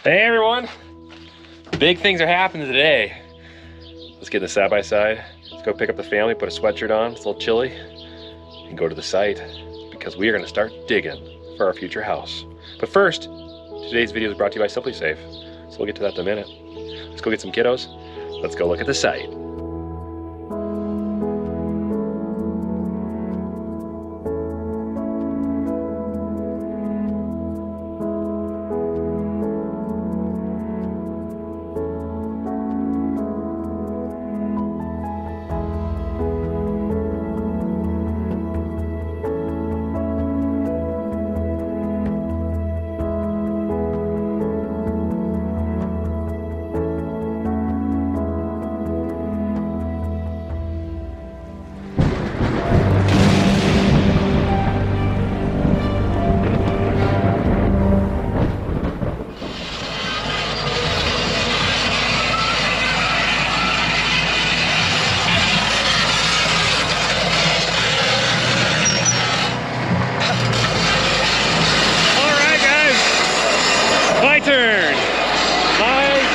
Hey everyone! Big things are happening today. Let's get in the side by side. Let's go pick up the family, put a sweatshirt on, it's a little chilly, and go to the site because we are going to start digging for our future house. But first, today's video is brought to you by SimpliSafe. So we'll get to that in a minute. Let's go get some kiddos. Let's go look at the site.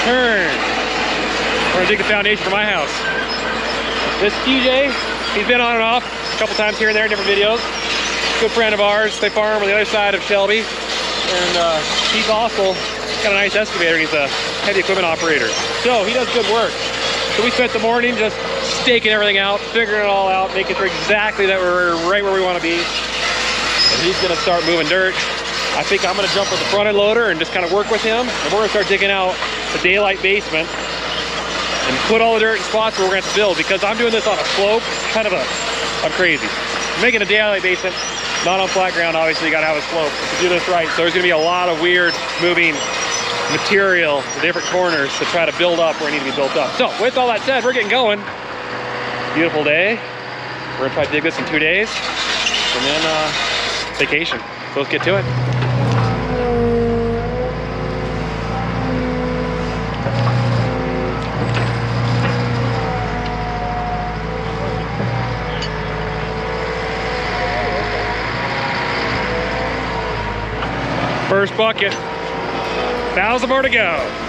We're gonna dig the foundation for my house. This TJ, he's been on and off a couple times here and there in different videos. Good friend of ours. They farm on the other side of Shelby. And he's also got a nice excavator. He's a heavy equipment operator. So he does good work. So we spent the morning just staking everything out, figuring it all out, making sure exactly that we're right where we want to be. And he's gonna start moving dirt. I think I'm gonna jump with the front end loader and just kind of work with him. And we're gonna start digging out the daylight basement and put all the dirt in spots where we're gonna have to build, because I'm doing this on a slope, I'm crazy. I'm making a daylight basement, not on flat ground, obviously you gotta have a slope to do this right. So there's gonna be a lot of weird moving material to different corners to try to build up where it needs to be built up. So with all that said, we're getting going. Beautiful day. We're gonna try to dig this in 2 days and then vacation. So let's get to it. First bucket, 1,000 more to go.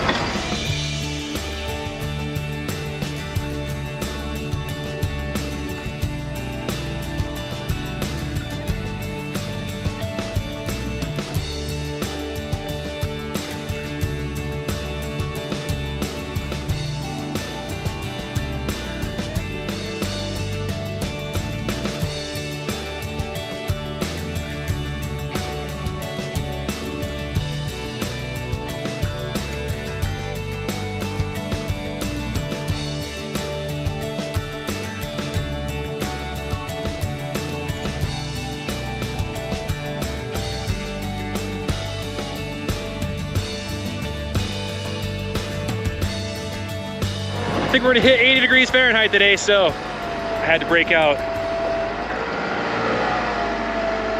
I think we're gonna hit 80 degrees Fahrenheit today, so I had to break out.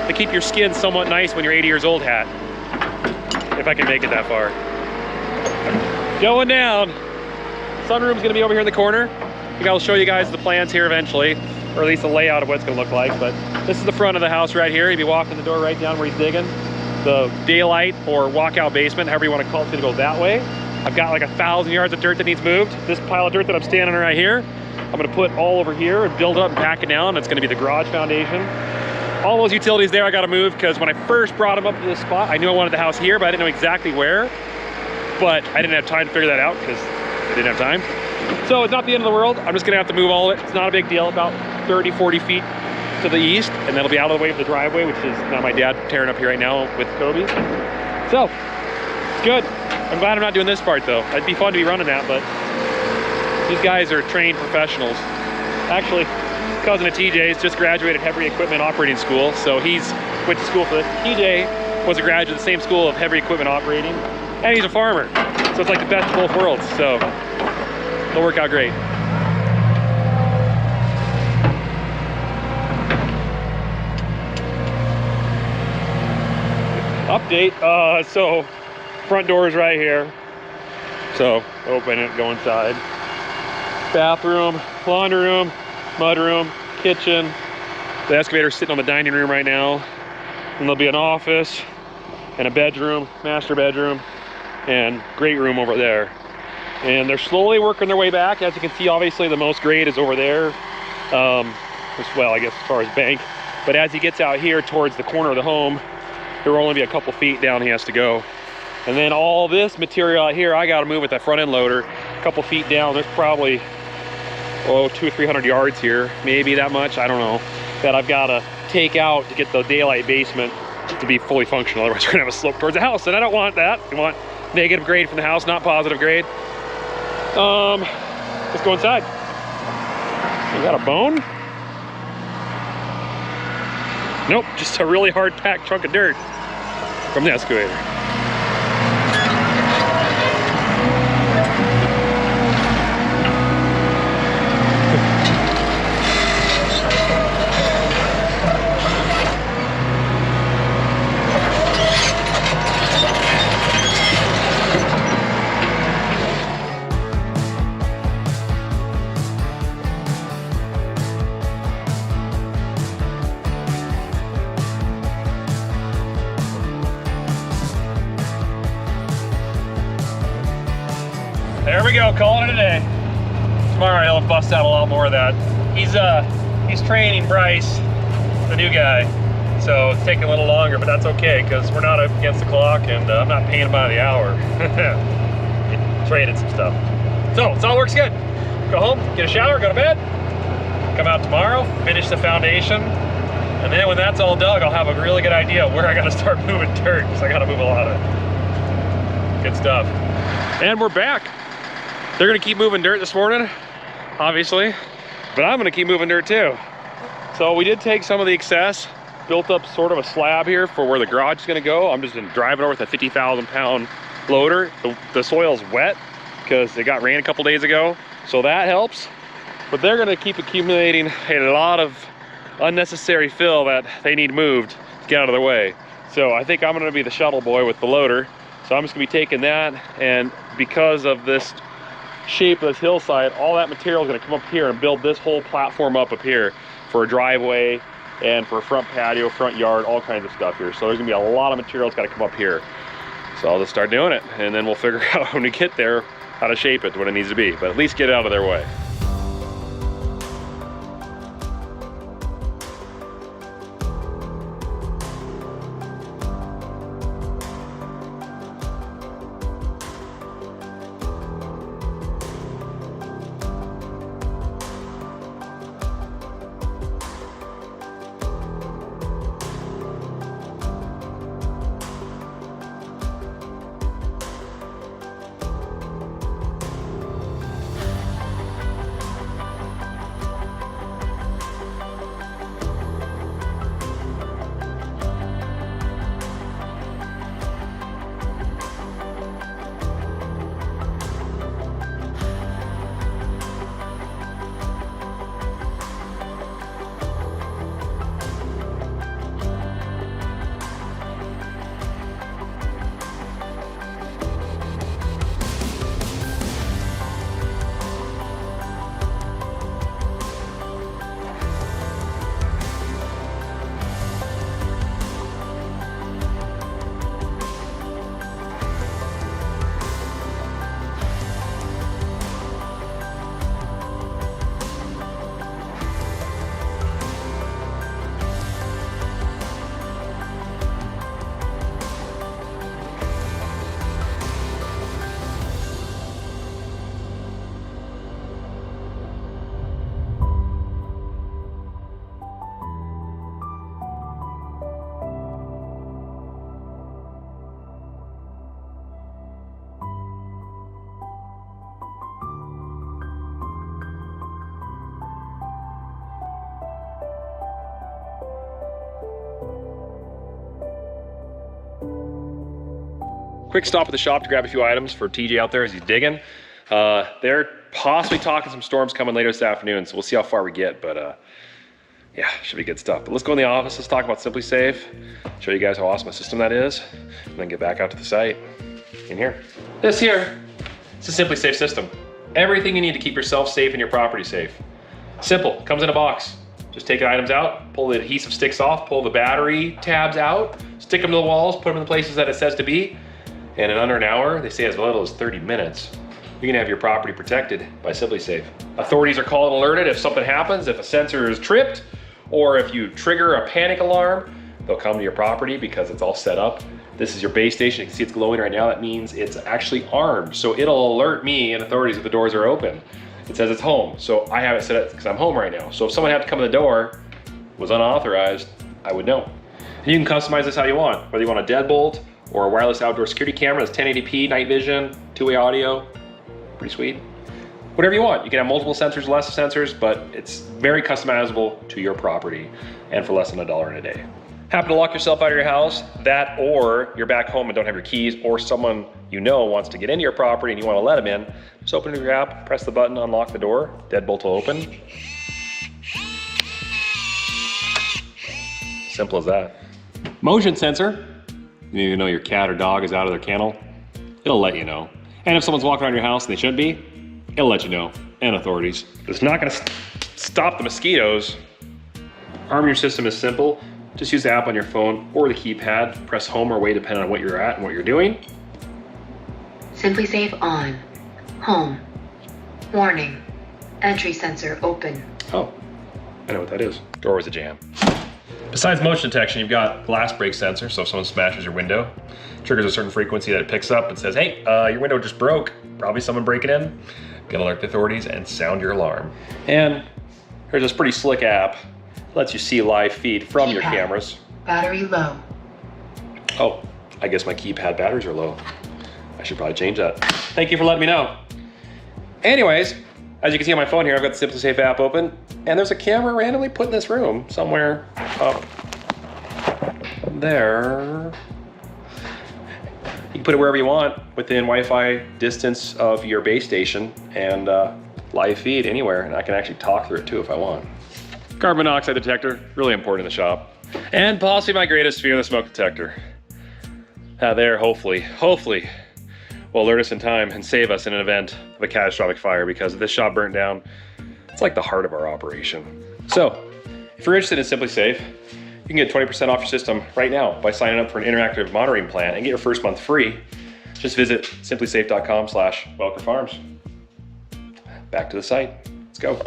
To keep your skin somewhat nice when you're 80 years old hat. If I can make it that far. Going down. Sunroom's gonna be over here in the corner. I think I'll show you guys the plans here eventually, or at least the layout of what it's gonna look like. But this is the front of the house right here. You'll be walking the door right down where he's digging. The daylight or walkout basement, however you wanna call it, is gonna go that way. I've got like 1,000 yards of dirt that needs moved. This pile of dirt that I'm standing on right here, I'm gonna put all over here and build it up and pack it down. It's gonna be the garage foundation. All those utilities there I gotta move, because when I first brought them up to this spot, I knew I wanted the house here, but I didn't know exactly where. But I didn't have time to figure that out because I didn't have time. So it's not the end of the world. I'm just gonna have to move all of it. It's not a big deal, about 30, 40 feet to the east, and that'll be out of the way of the driveway, which is now my dad tearing up here right now with Kobe. So, it's good. I'm glad I'm not doing this part though. It'd be fun to be running that, but these guys are trained professionals. Actually, cousin of TJ's just graduated heavy equipment operating school, so he's went to school for this. TJ was a graduate of the same school of heavy equipment operating, and he's a farmer. So it's like the best of both worlds, so it'll work out great. Update, so front door is right here. So open it, go inside. Bathroom, laundry room, mud room, kitchen. The excavator's sitting on the dining room right now. And there'll be an office and a bedroom, master bedroom, and great room over there. And they're slowly working their way back. As you can see, obviously the most grade is over there. Well, I guess as far as bank. But as he gets out here towards the corner of the home, there will only be a couple feet down he has to go. And then all this material out here, I gotta move with that front end loader. A couple feet down, there's probably, oh, 200 or 300 yards here. Maybe that much, I don't know. That I've gotta take out to get the daylight basement to be fully functional. Otherwise we're gonna have a slope towards the house, and I don't want that. I want negative grade from the house, not positive grade. Let's go inside. You got a bone? Nope, just a really hard packed chunk of dirt from the excavator. There we go, calling it a day. Tomorrow he'll bust out a lot more of that. He's training Bryce, the new guy, so it's taking a little longer, but that's okay because we're not up against the clock, and I'm not paying by the hour. Traded some stuff. So it all works good. Go home, get a shower, go to bed, come out tomorrow, finish the foundation, and then when that's all dug, I'll have a really good idea where I gotta start moving dirt, because I gotta move a lot of good stuff. And we're back. They're gonna keep moving dirt this morning, obviously, but I'm gonna keep moving dirt too. So we did take some of the excess, built up sort of a slab here for where the garage is gonna go. I'm just driving over with a 50,000 pound loader. The soil's wet because it got rain a couple days ago, so that helps. But they're gonna keep accumulating a lot of unnecessary fill that they need moved to get out of their way. So I think I'm gonna be the shuttle boy with the loader. So I'm just gonna be taking that, and because of this shape of this hillside, all that material is going to come up here and build this whole platform up here for a driveway and for a front patio, front yard, all kinds of stuff here. So there's gonna be a lot of material that's got to come up here. So I'll just start doing it, and then we'll figure out when we get there how to shape it to what it needs to be, but at least get it out of their way. Quick stop at the shop to grab a few items for TJ out there as he's digging. They're possibly talking some storms coming later this afternoon, so we'll see how far we get, but yeah, should be good stuff. But let's go in the office, let's talk about SimpliSafe, show you guys how awesome a system that is, and then get back out to the site in here. This here, it's a SimpliSafe system. Everything you need to keep yourself safe and your property safe. Simple, comes in a box. Just take the items out, pull the adhesive sticks off, pull the battery tabs out, stick them to the walls, put them in the places that it says to be, And in under an hour, they say as little as 30 minutes, you can have your property protected by SimpliSafe. Authorities are called and alerted if something happens, if a sensor is tripped, or if you trigger a panic alarm, they'll come to your property because it's all set up. This is your base station. You can see it's glowing right now. That means it's actually armed. So it'll alert me and authorities if the doors are open. It says it's home. So I have it set up because I'm home right now. So if someone had to come to the door, was unauthorized, I would know. And you can customize this how you want, whether you want a deadbolt or a wireless outdoor security camera that's 1080p, night vision, two-way audio, pretty sweet. Whatever you want. You can have multiple sensors, less sensors, but it's very customizable to your property and for less than $1 a day. Happen to lock yourself out of your house, that or you're back home and don't have your keys, or someone you know wants to get into your property and you want to let them in, just open your app, press the button, unlock the door, deadbolt will open. Simple as that. Motion sensor. You need to know your cat or dog is out of their kennel. It'll let you know. And if someone's walking around your house and they shouldn't be, it'll let you know, and authorities. It's not gonna stop the mosquitoes. Arming your system is simple. Just use the app on your phone or the keypad. Press home or away depending on what you're at and what you're doing. SimpliSafe on. Home. Warning. Entry sensor open. Oh, I know what that is. Door was a jam. Besides motion detection, you've got glass break sensor, so if someone smashes your window, triggers a certain frequency that it picks up and says, hey, your window just broke. Probably someone breaking in. Gonna alert the authorities and sound your alarm. And here's this pretty slick app. Lets you see live feed from your cameras. Battery low. Oh, I guess my keypad batteries are low. I should probably change that. Thank you for letting me know. Anyways, as you can see on my phone here, I've got the SimpliSafe app open, and there's a camera randomly put in this room somewhere up there. You can put it wherever you want within Wi-Fi distance of your base station and live feed anywhere, and I can actually talk through it too if I want. Carbon monoxide detector, really important in the shop. And possibly my greatest fear, the smoke detector. There, hopefully, will alert us in time and save us in an event of a catastrophic fire, because if this shop burnt down, it's like the heart of our operation. So, if you're interested in SimpliSafe, you can get 20% off your system right now by signing up for an interactive monitoring plan and get your first month free. Just visit simplisafe.com/WelkerFarms. Back to the site, let's go.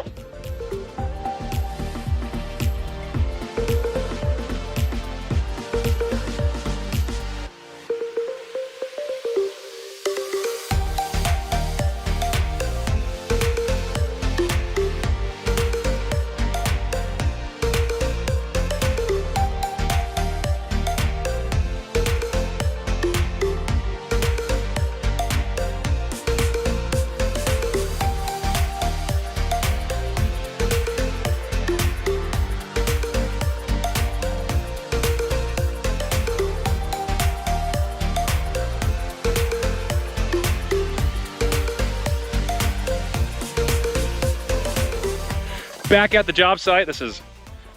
Back at the job site, this is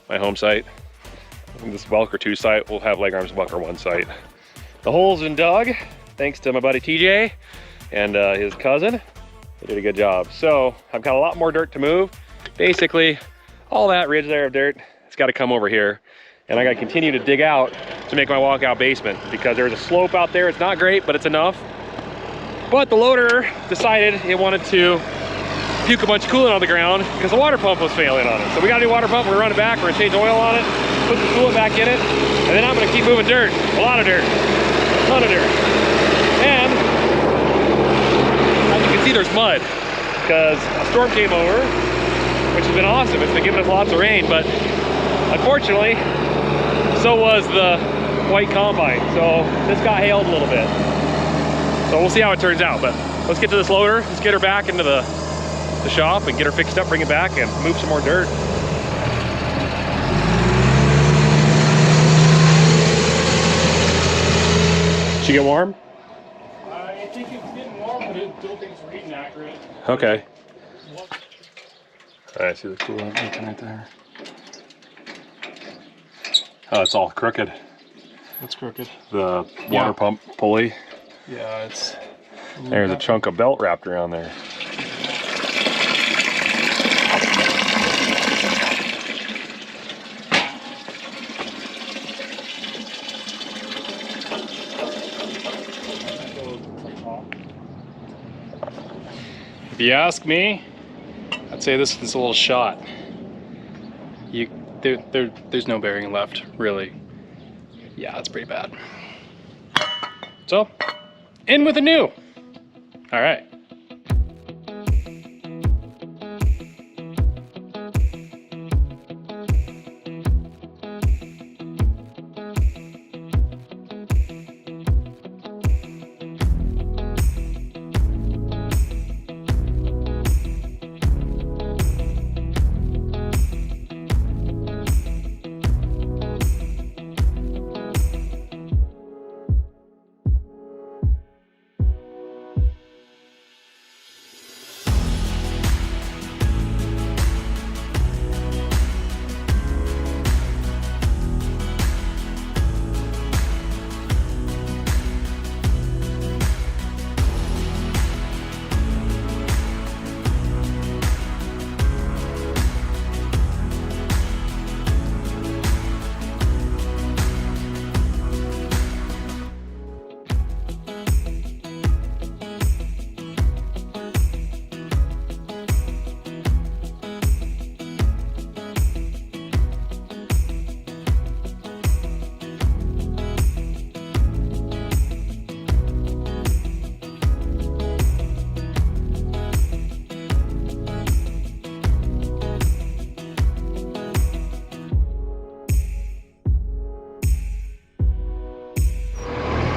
my home site. This Welker 2 site will have leg arms Welker 1 site. The hole's been dug thanks to my buddy TJ and his cousin. They did a good job. So I've got a lot more dirt to move. Basically, all that ridge there of dirt, it's got to come over here. And I got to continue to dig out to make my walkout basement, because there's a slope out there. It's not great, but it's enough. But the loader decided it wanted to puke a bunch of coolant on the ground because the water pump was failing on it. So we got a new water pump, we're gonna run it back, we're gonna change oil on it, put the coolant back in it, and then I'm gonna keep moving dirt. A lot of dirt, a ton of dirt. And as you can see, there's mud because a storm came over, which has been awesome. It's been giving us lots of rain, but unfortunately, so was the white combine. So this got hailed a little bit. So we'll see how it turns out, but let's get to this loader, let's get her back into the shop and get her fixed up, bring it back, and move some more dirt. Did she get warm? I think it's getting warm, but I don't think it's reading accurate. Okay. I see the coolant leaking right there. Oh, it's all crooked. It's crooked. The water pump pulley. Yeah, it's... There's a chunk of belt wrapped around there. If you ask me, I'd say this is a little shot. There's no bearing left, really. Yeah, it's pretty bad. So, in with a new. All right.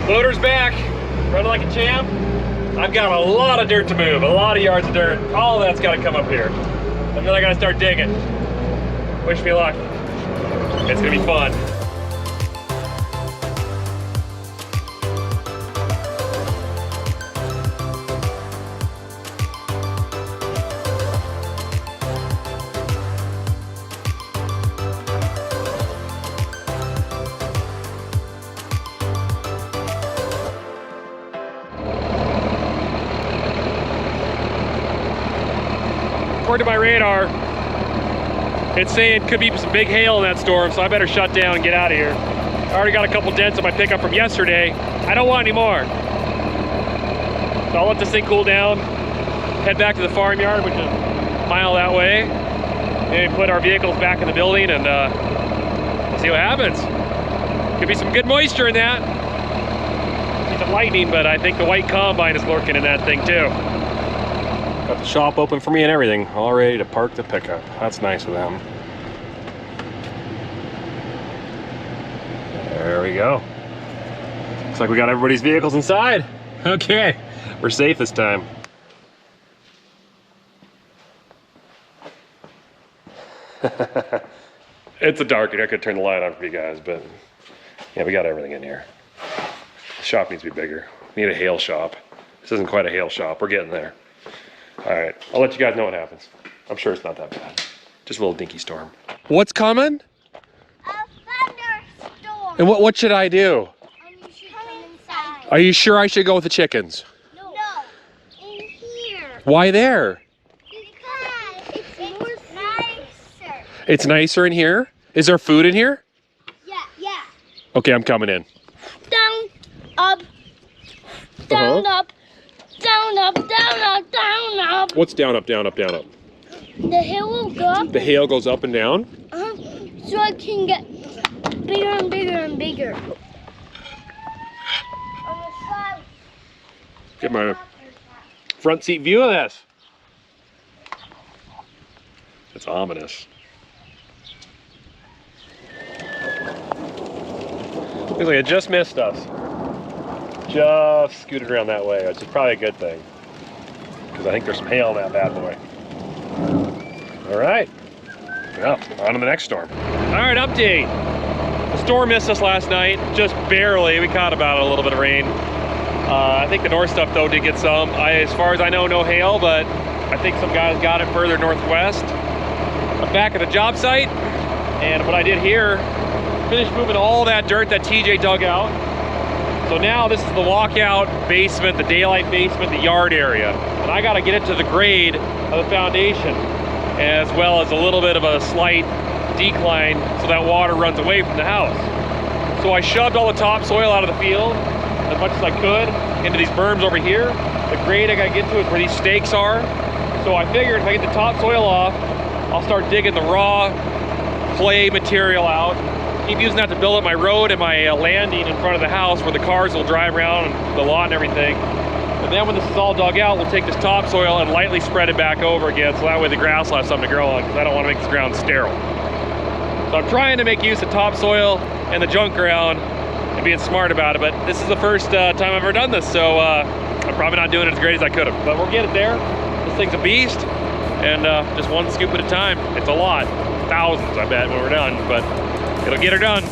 Loader's back, running like a champ. I've got a lot of dirt to move, a lot of yards of dirt. All that's gotta come up here. And then I gotta start digging. Wish me luck. It's gonna be fun. According to my radar, it's saying could be some big hail in that storm, so I better shut down and get out of here. I already got a couple dents on my pickup from yesterday. I don't want any more. So I'll let this thing cool down, head back to the farmyard, which is a mile that way, and put our vehicles back in the building, and we'll see what happens. Could be some good moisture in that. Need some lightning, but I think the white combine is lurking in that thing too. Got the shop open for me and everything, all ready to park the pickup. That's nice of them. There we go. Looks like we got everybody's vehicles inside. Okay, we're safe this time. It's a dark. I could turn the light on for you guys, but yeah, we got everything in here. The shop needs to be bigger. We need a hail shop. This isn't quite a hail shop. We're getting there. All right, I'll let you guys know what happens. I'm sure it's not that bad. Just a little dinky storm. What's coming? A thunderstorm. And what should I do? And you should come inside. Are you sure I should go with the chickens? No. In here. Why there? Because it's more nicer. It's nicer in here? Is there food in here? Yeah. Okay, I'm coming in. Down, up, down, up, down, up, down, up, down, up. What's down, up, down, up, down, up? The hill will go up. The hail goes up and down? So I can get bigger and bigger and bigger. On the side. Get my front seat view of this. It's ominous. Looks like it just missed us. Just scooted around that way, which is probably a good thing. Because I think there's some hail in that bad boy. All right. Well, on to the next storm. All right, update. The storm missed us last night, just barely. We caught about a little bit of rain. I think the north stuff, though, did get some. As far as I know, no hail, but I think some guys got it further northwest. I'm back at the job site, and what I did here, finished moving all that dirt that TJ dug out. So now this is the walkout basement, the daylight basement, the yard area. And I gotta get it to the grade of the foundation, as well as a little bit of a slight decline so that water runs away from the house. So I shoved all the topsoil out of the field as much as I could into these berms over here. the grade I gotta get to is where these stakes are. So I figured if I get the topsoil off, I'll start digging the raw clay material out. Keep using that to build up my road and my landing in front of the house where the cars will drive around and the lot and everything. And then when this is all dug out, we'll take this topsoil and lightly spread it back over again, so that way the grass will have something to grow on, because I don't want to make this ground sterile. So I'm trying to make use of topsoil and the junk ground and being smart about it, but this is the first time I've ever done this, so I'm probably not doing it as great as I could have. But we'll get it there. This thing's a beast, and just one scoop at a time. It's a lot. Thousands, I bet, when we're done, but it'll get her done.